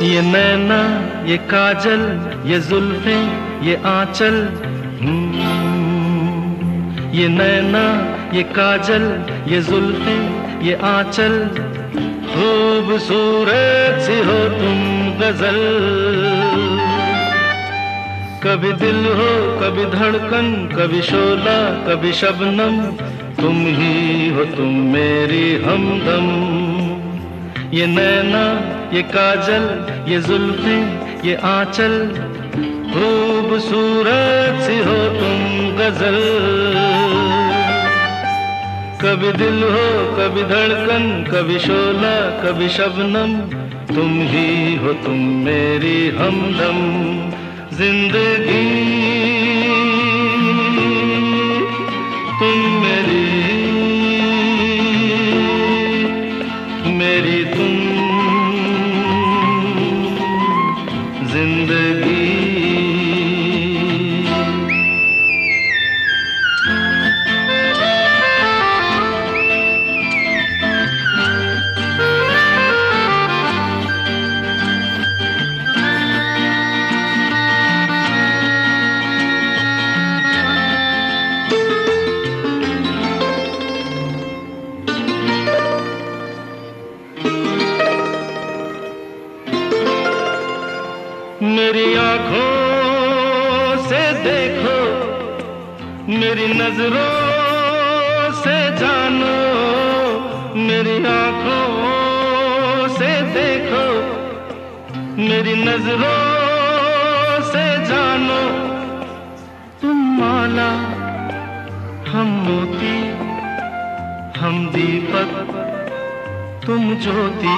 ये नैना, ये काजल, ये जुल्फें, ये आंचल। ये नैना, ये काजल, ये जुल्फें, ये आंचल। खूबसूरत सी हो तुम गजल। कभी दिल हो, कभी धड़कन, कभी शोला, कभी शबनम। तुम ही हो तुम मेरी हमदम। ये नैना, ये काजल, ये जुल्फें, ये आंचल। खूबसूरत सी हो तुम गजल। कभी दिल हो, कभी धड़कन, कभी शोला, कभी शबनम। तुम ही हो तुम मेरी हमदम। जिंदगी तुम मेरी, मेरी तुम जिंदगी। मेरी आंखों से देखो, मेरी नजरों से जानो। मेरी आंखों से देखो, मेरी नजरों से जानो। तुम माला, हम मोती, हम दीपक, तुम ज्योति।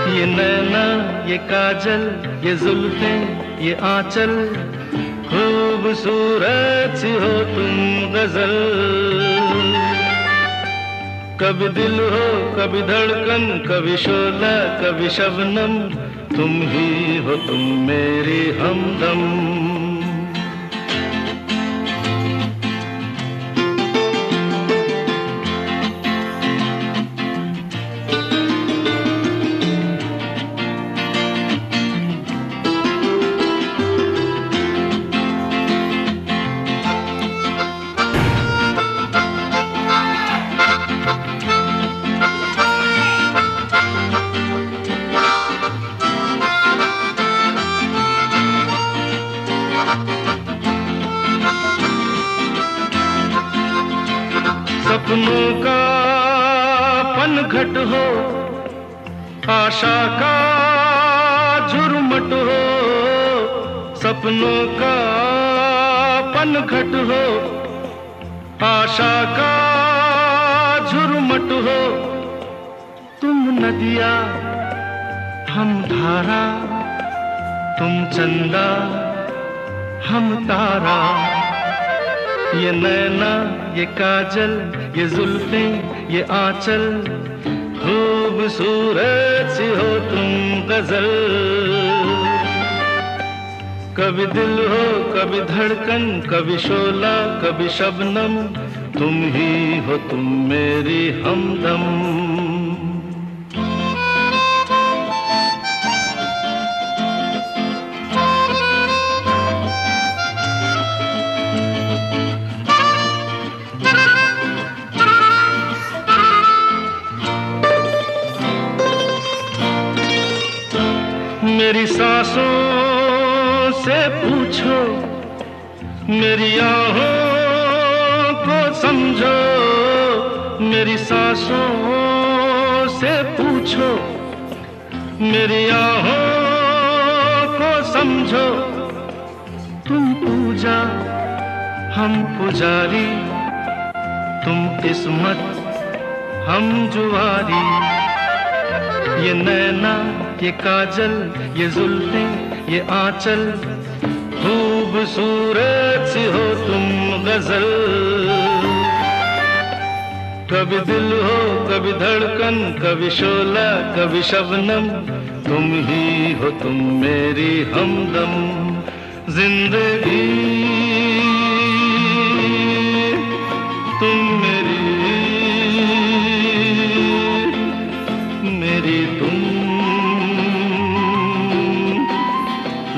ये नैना, ये काजल, ये जुल्फें, ये आंचल। खूबसूरत सी हो तुम गजल। कभी दिल हो, कभी धड़कन, कभी शोला, कभी शबनम। तुम ही हो तुम मेरी हमदम। सपनों का पनघट हो, आशा का झुरमुट हो। सपनों का पनघट हो, आशा का झुरमुट हो। तुम नदिया, हम धारा, तुम चंदा, हम तारा। ये नैना, ये काजल, ये जुल्फें, ये आंचल। खूबसूरत सी हो तुम गजल। कभी दिल हो, कभी धड़कन, कभी शोला, कभी शबनम। तुम ही हो तुम मेरी हमदम। मेरी सांसों से पूछो, मेरी आहों को समझो। मेरी सांसों से पूछो, मेरी आहों को समझो। तुम पूजा, हम पुजारी, तुम किस्मत, हम जुआरी। ये नैना, ये काजल, ये जुल्फें, ये आंचल। खूबसूरत सी हो तुम गजल। कभी दिल हो, कभी धड़कन, कभी शोला, कभी शबनम। तुम ही हो तुम मेरी हमदम। जिंदगी तुम मेरी, मेरी तुम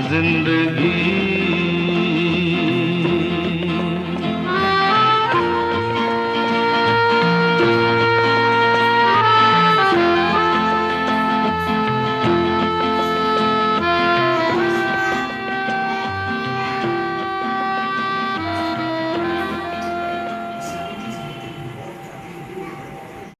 जिंदगी